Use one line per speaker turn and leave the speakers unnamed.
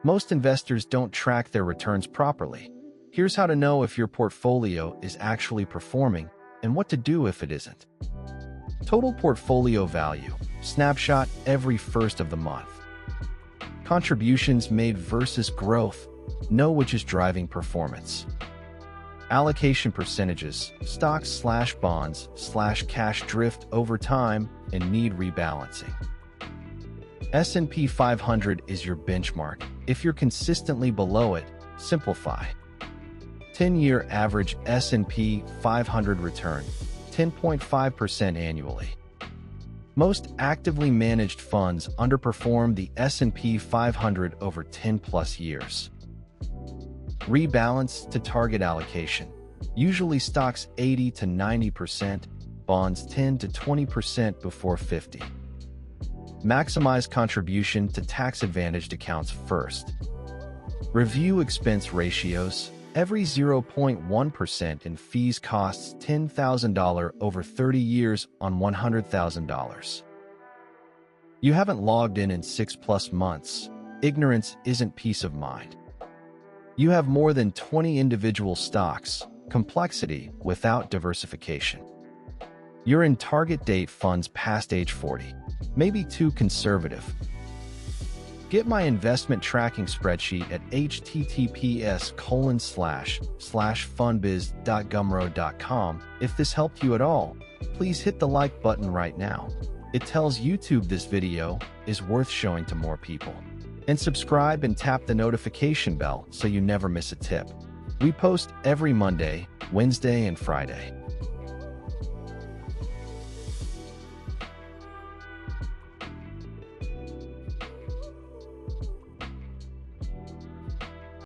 Most investors don't track their returns properly. Here's how to know if your portfolio is actually performing and what to do if it isn't. Total portfolio value, snapshot every first of the month. Contributions made versus growth, know which is driving performance. Allocation percentages, stocks/bonds/cash drift over time and need rebalancing. S&P 500 is your benchmark. If you're consistently below it, simplify. 10-year average S&P 500 return, 10.5% annually. Most actively managed funds underperform the S&P 500 over 10+ years. Rebalance to target allocation. Usually stocks 80 to 90%, bonds 10 to 20% before 50. Maximize contribution to tax-advantaged accounts first. Review expense ratios. Every 0.1% in fees costs $10,000 over 30 years on $100,000. You haven't logged in 6+ months. Ignorance isn't peace of mind. You have more than 20 individual stocks. Complexity without diversification. You're in target date funds past age 40. Maybe too conservative. Get my investment tracking spreadsheet at https://fundbiz.gumroad.com. If this helped you at all, please hit the like button right now. It tells YouTube this video is worth showing to more people. And subscribe and tap the notification bell so you never miss a tip. We post every Monday, Wednesday, and Friday.